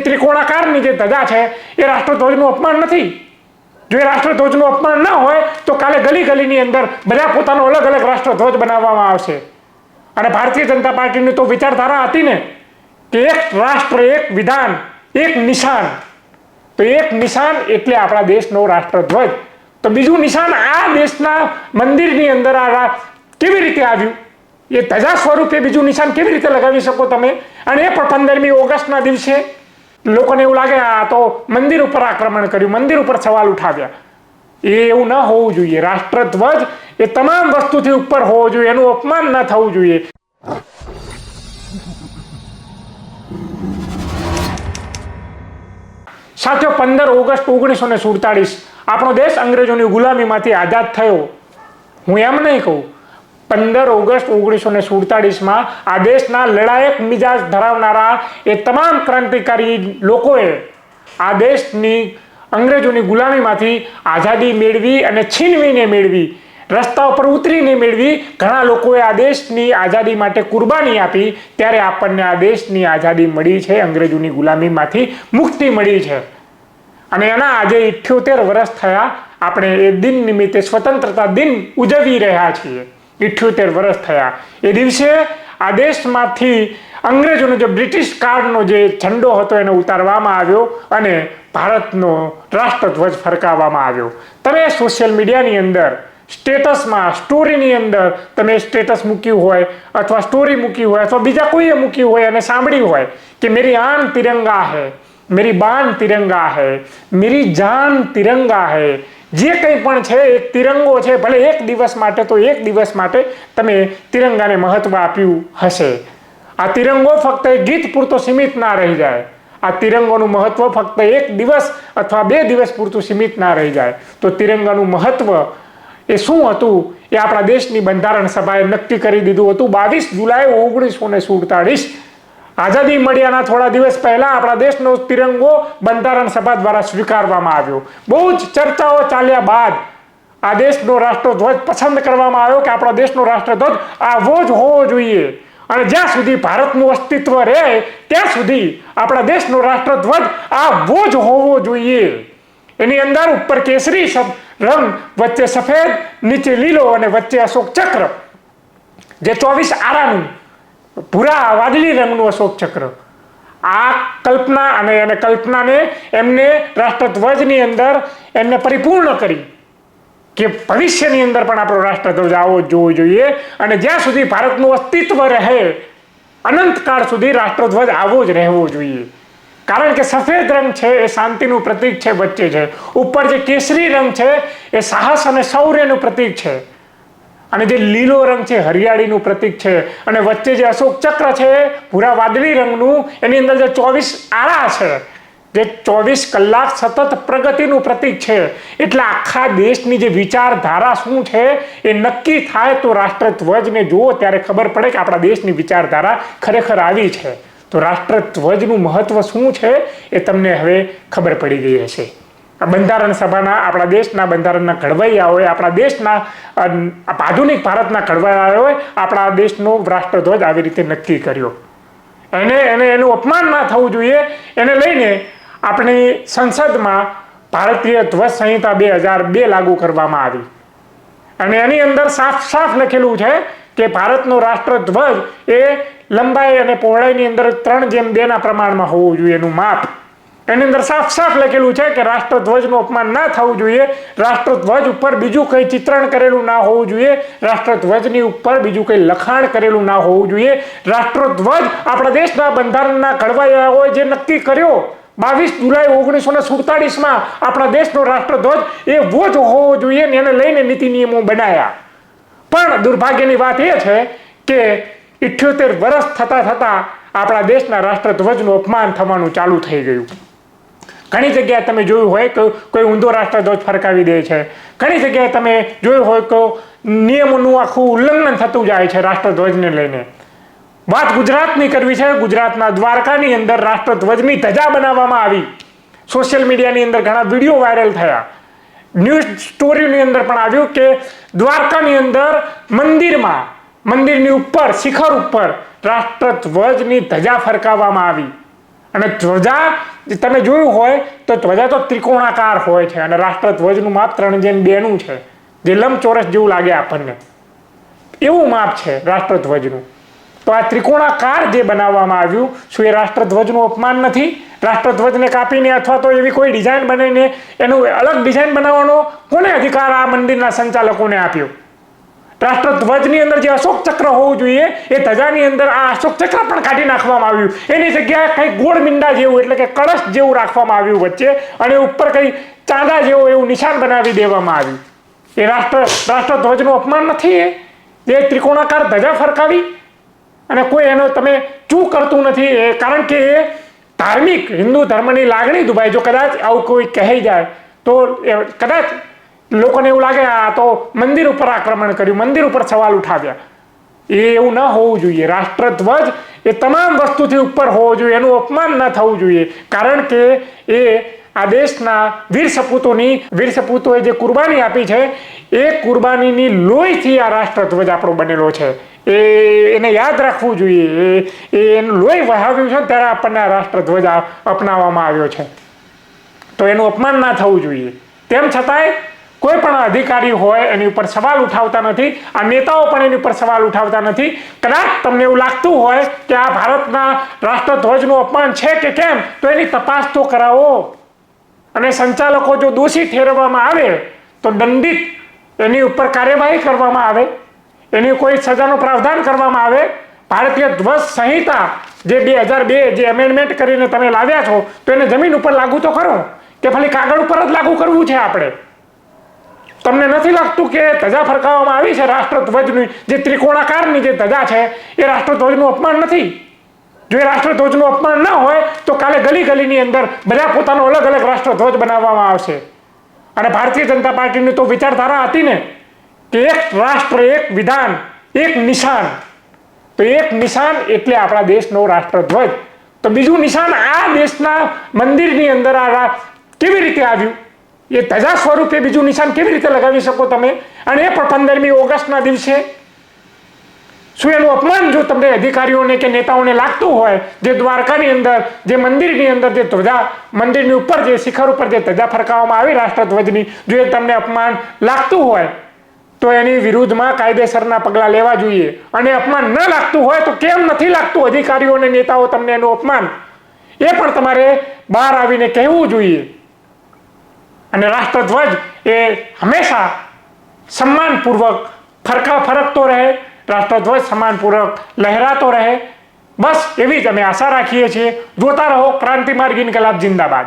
ત્રિકોણાકારની જે ધજા છે એ રાષ્ટ્રધ્વજનું અપમાન નથી. જો એ રાષ્ટ્રધ્વજનું અપમાન ના હોય તો કાલે ગલી ગલીની અંદર બધા પોતાનો અલગ અલગ રાષ્ટ્રધ્વજ બનાવવામાં આવશે. અને ભારતીય જનતા પાર્ટીની તો વિચારધારા હતી ને કે એક રાષ્ટ્ર, એક વિધાન, એક નિશાન. તો એક નિશાન એટલે આપણા દેશનો રાષ્ટ્રધ્વજ. તો બીજું નિશાન આ દેશના મંદિરની અંદર આ કેવી રીતે આવ્યું? એ ધજા સ્વરૂપે બીજું નિશાન કેવી રીતે લગાવી શકો તમે? અને એ પણ 15મી ઓગસ્ટના દિવસે લોકોને એવું લાગે આ તો મંદિર ઉપર આક્રમણ કર્યું, મંદિર ઉપર સવાલ ઉઠાવ્યા. એ એવું ન હોવું જોઈએ. રાષ્ટ્રધ્વજ એ તમામ વસ્તુથી ઉપર હોવો જોઈએ, એનું અપમાન ન થવું જોઈએ. સાથીઓ, 15 ઓગસ્ટ 1947 આપણો દેશ અંગ્રેજોની ગુલામીમાંથી આઝાદ થયો. હું એમ નહીં કહું. 15 ઓગસ્ટ 1947માં આ દેશના લડાયક મિજાજ ધરાવનારા એ તમામ ક્રાંતિકારી લોકોએ આ દેશની અંગ્રેજોની ગુલામીમાંથી આઝાદી મેળવી અને છીનવીને મેળવી, રસ્તા ઉપર ઉતરીને મેળવી. ઘણા લોકોએ આ દેશની આઝાદી માટે કુરબાની આપી. ત્યારે આપણને આ દેશની આઝાદી મળી છે, અંગ્રેજોની ગુલામીમાંથી મુક્તિ મળી છે. અને એના આજે 78 વર્ષ થયા. આપણે એ દિન નિમિત્તે સ્વતંત્રતા દિન ઉજવી રહ્યા છીએ. 78 વર્ષ થયા. એ દિવસે આ દેશમાંથી અંગ્રેજોનો જે બ્રિટિશ કાળનો જે ઝંડો હતો એને ઉતારવામાં આવ્યો અને ભારતનો રાષ્ટ્રધ્વજ ફરકાવવામાં આવ્યો. તમે સોશિયલ મીડિયાની અંદર સ્ટેટસમાં, સ્ટોરીની અંદર તમે સ્ટેટસ મૂક્યું હોય અથવા સ્ટોરી મૂકી હોય અથવા બીજા કોઈએ મૂક્યું હોય અને સાંભળ્યું હોય કે મેરી આન તિરંગા હૈ, મેરી બાન તિરંગા હૈ, મેરી જાન તિરંગા હૈ. જે કંઈ પણ છે એક તિરંગો છે. ભલે એક દિવસ માટે તો એક દિવસ માટે તમે તિરંગાને મહત્વ આપ્યું હશે. આ તિરંગો ફક્ત એક ગીત પૂરતો સીમિત ના રહી જાય. આ તિરંગોનું મહત્વ ફક્ત એક દિવસ અથવા 2 દિવસ પૂરતું સીમિત ના રહી જાય. તો તિરંગાનું મહત્વ એ શું હતું એ આપણા દેશની બંધારણ સભાએ નક્કી કરી દીધું હતું. 22 જુલાઈ 1947 આઝાદી મળ્યાના થોડા દિવસ પહેલા આપણા દેશનો તિરંગો બંધારણ સભા દ્વારા સ્વીકારવામાં આવ્યો. બહુ જ ચર્ચાઓ ચાલ્યા બાદ આ દેશનો રાષ્ટ્રધ્વજ પસંદ કરવામાં આવ્યો કે આપણો દેશનો રાષ્ટ્રધ્વજ આવો જ હોવો જોઈએ. અને જ્યાં સુધી ભારતનું અસ્તિત્વ રહે ત્યાં સુધી આપણા દેશનો રાષ્ટ્રધ્વજ આવો જ હોવો જોઈએ. એની અંદર ઉપર કેસરી રંગ, વચ્ચે સફેદ, નીચે લીલો અને વચ્ચે અશોક ચક્ર, જે 24 આરાનું ભૂરા વાદળી રંગનું અશોક ચક્ર. આ કલ્પના અને એને કલ્પનાને એમને રાષ્ટ્રધ્વજની અંદર એમને પરિપૂર્ણ કરી કે ભવિષ્યની અંદર પણ આપણો રાષ્ટ્રધ્વજ આવો જ જોવો જોઈએ. અને જ્યાં સુધી ભારતનું અસ્તિત્વ રહે અનંતકાળ સુધી રાષ્ટ્રધ્વજ આવો જ રહેવો જોઈએ. કારણ કે સફેદ રંગ છે એ શાંતિનું પ્રતીક છે, વચ્ચે છે. ઉપર જે કેસરી રંગ છે એ સાહસ અને શૌર્યનું પ્રતીક છે. અને જે લીલો રંગ છે હરિયાળીનું પ્રતીક છે. અને વચ્ચે જે અશોક ચક્ર છે ભૂરા વાદળી રંગનું, એની અંદર જે 24 આરા છે, જે 24 કલાક સતત પ્રગતિનું પ્રતીક છે. એટલે આખા દેશની જે વિચારધારા શું છે એ નક્કી થાય તો રાષ્ટ્રધ્વજને જુઓ ત્યારે ખબર પડે કે આપણા દેશની વિચારધારા ખરેખર આવી છે. તો રાષ્ટ્રધ્વજનું મહત્વ શું છે એ તમને હવે ખબર પડી ગઈ હશે. આ બંધારણ સભાના આપણા દેશના બંધારણના ઘડવૈયાઓએ, આપણા દેશના આધુનિક ભારતના ઘડવૈયાઓએ આપણા દેશનો રાષ્ટ્રધ્વજ આવી રીતે નક્કી કર્યો. એનું અપમાન ના થવું જોઈએ. એને લઈને આપણી સંસદમાં ભારતીય ધ્વજ સંહિતા 2002 લાગુ કરવામાં આવી. અને એની અંદર સાફ લખેલું છે કે ભારતનો રાષ્ટ્રધ્વજ એ લંબાઈ અને પહોળાઈની અંદર 3:2 ના પ્રમાણમાં હોવું જોઈએ એનું માપ. એની અંદર સાફ લખેલું છે કે રાષ્ટ્રધ્વજનું અપમાન ના થવું જોઈએ. રાષ્ટ્રધ્વજ ઉપર બીજું કંઈ ચિત્રણ કરેલું ના હોવું જોઈએ. રાષ્ટ્રધ્વજની ઉપર બીજું કંઈ લખાણ કરેલું ના હોવું જોઈએ. રાષ્ટ્રધ્વજ આપણા દેશના બંધારણના ઘડવૈયાઓએ જે નક્કી કર્યો 22 જુલાઈ 1947માં આપણા દેશનો રાષ્ટ્રધ્વજ એવો જ હોવો જોઈએ. એને લઈને નીતિ નિયમો બનાવ્યા. પણ દુર્ભાગ્યની વાત એ છે કે 78 વર્ષ થતા આપણા દેશના રાષ્ટ્રધ્વજનું અપમાન થવાનું ચાલુ થઈ ગયું. ઘણી જગ્યાએ તમે જોયું હોય કે કોઈ ઊંધો રાષ્ટ્રધ્વજ ફરકાવી દે છે. ઘણી જગ્યાએ તમે જોયું હોય કે નિયમોનું આખું ઉલ્લંઘન થતું જાય છે રાષ્ટ્રધ્વજને લઈને. વાત ગુજરાતની કરવી છે. ગુજરાતના દ્વારકાની અંદર રાષ્ટ્રધ્વજની ધજા બનાવવામાં આવી. સોશિયલ મીડિયાની અંદર ઘણા વિડીયો વાયરલ થયા. ન્યૂઝ સ્ટોરીની અંદર પણ આવ્યું કે દ્વારકાની અંદર મંદિરની ઉપર, શિખર ઉપર રાષ્ટ્રધ્વજની ધજા ફરકાવવામાં આવી. અને ધ્વજા જે તમે જોયું હોય તો ધ્વજા તો ત્રિકોણાકાર હોય છે અને રાષ્ટ્રધ્વજનું માપ 3:2 છે, જે લંબચોરસ જેવું લાગે આપણને, એવું માપ છે રાષ્ટ્રધ્વજનું. તો આ ત્રિકોણાકાર જે બનાવવામાં આવ્યું, શું એ રાષ્ટ્રધ્વજનું અપમાન નથી? રાષ્ટ્રધ્વજને કાપીને અથવા તો એવી કોઈ ડિઝાઇન બનાવીને એનું અલગ ડિઝાઇન બનાવવાનો કોને અધિકાર આ મંદિરના સંચાલકોને આપ્યો? રાષ્ટ્રધ્વજની અંદર જે અશોક ચક્ર હોવું જોઈએ એ ધજાની અંદર આ અશોક ચક્ર પણ કાઢી નાખવામાં આવ્યું. એની જગ્યાએ કંઈ ગોળ મીંડા જેવું એટલે કે કળશ જેવું રાખવામાં આવ્યું વચ્ચે, અને ઉપર કંઈ ચાંદા જેવું એવું નિશાન બનાવી દેવામાં આવ્યું. એ રાષ્ટ્રધ્વજનું અપમાન નથી? એ ત્રિકોણાકાર ધજા ફરકાવી અને કોઈ એનો તમે ચૂ કરતું નથી, કારણ કે એ ધાર્મિક હિન્દુ ધર્મની લાગણી દુભાઈ. જો કદાચ આવું કોઈ કહી જાય તો કદાચ લોકોને એવું લાગે આ તો મંદિર ઉપર આક્રમણ કર્યું, મંદિર ઉપર સવાલ ઉઠાવ્યા. એ એવું ન હોવું જોઈએ. રાષ્ટ્રધ્વજ એ તમામ વસ્તુથી ઉપર હોવો જોઈએ, એનું અપમાન ન થવું જોઈએ, કારણ કે એ આ દેશના વીર સપૂતોએ જે કુરબાની આપી છે એ કુરબાનીની લોહીથી આ રાષ્ટ્રધ્વજ આપણો બનેલો છે. એને યાદ રાખવું જોઈએ. એનું લોહી વહાવ્યું છે ત્યારે આપણને આ રાષ્ટ્રધ્વજ અપનાવવામાં આવ્યો છે, તો એનું અપમાન ના થવું જોઈએ. તેમ છતાંય કોઈ પણ અધિકારી હોય એની ઉપર સવાલ ઉઠાવતા નથી, આ નેતાઓ પણ એની ઉપર સવાલ ઉઠાવતા નથી. કદાચ તમને એવું લાગતું હોય કે આ ભારતના રાષ્ટ્રધ્વજનું અપમાન છે કે કેમ, તો એની તપાસ તો કરાવો, અને સંચાલકો જો દોષી ઠેરવવામાં આવે તો દંડિત એની ઉપર કાર્યવાહી કરવામાં આવે, એની કોઈ સજાનો પ્રાવધાન કરવામાં આવે. ભારતીય ધ્વજ સંહિતા જે 2002 જે એમેન્ડમેન્ટ કરીને તમે લાવ્યા છો, તો એને જમીન ઉપર લાગુ તો કરો, કે ખાલી કાગળ ઉપર જ લાગુ કરવું છે આપણે? તમને નથી લાગતું કે ધજા ફરકાવવામાં આવી છે રાષ્ટ્રધ્વજની, જે ત્રિકોણાકારની જે ધજા છે એ રાષ્ટ્રધ્વજનું અપમાન નથી? જો એ રાષ્ટ્રધ્વજનું અપમાન ના હોય તો કાલે ગલી ગલીની અંદર બધા પોતાનો અલગ અલગ રાષ્ટ્રધ્વજ બનાવવામાં આવશે. અને ભારતીય જનતા પાર્ટીની તો વિચારધારા હતી ને કે એક રાષ્ટ્ર, એક વિધાન, એક નિશાન. તો એક નિશાન એટલે આપણા દેશનો રાષ્ટ્રધ્વજ. તો બીજું નિશાન આ દેશના મંદિરની અંદર આ કેવી રીતે આવ્યું? એ ધજા સ્વરૂપે બીજું નિશાન કેવી રીતે લગાવી શકો તમે? અને એ પણ 15મી ઓગસ્ટના દિવસે. શું એનું અપમાન જો તમને અધિકારીઓને કે નેતાઓને લાગતું હોય, જે દ્વારકાની અંદર જે મંદિરની અંદર જે ધ્વજા, મંદિરની ઉપર જે શિખર ઉપર જે ધજા ફરકાવવામાં આવી રાષ્ટ્રધ્વજની, જો એ તમને અપમાન લાગતું હોય તો એની વિરુદ્ધમાં કાયદેસરના પગલાં લેવા જોઈએ. અને અપમાન ન લાગતું હોય તો કેમ નથી લાગતું અધિકારીઓ અને નેતાઓ તમને એનું અપમાન, એ પણ તમારે બહાર આવીને કહેવું જોઈએ. અને રાષ્ટ્રધ્વજ એ હંમેશા સન્માનપૂર્વક ફરકતો રહે, રાષ્ટ્રધ્વજ સન્માનપૂર્વક લહેરાતો રહે. બસ એવી જ અમે આશા રાખીએ છીએ. જોતા રહો ક્રાંતિ માર્ગ ઇન્કલાબ જિંદાબાદ.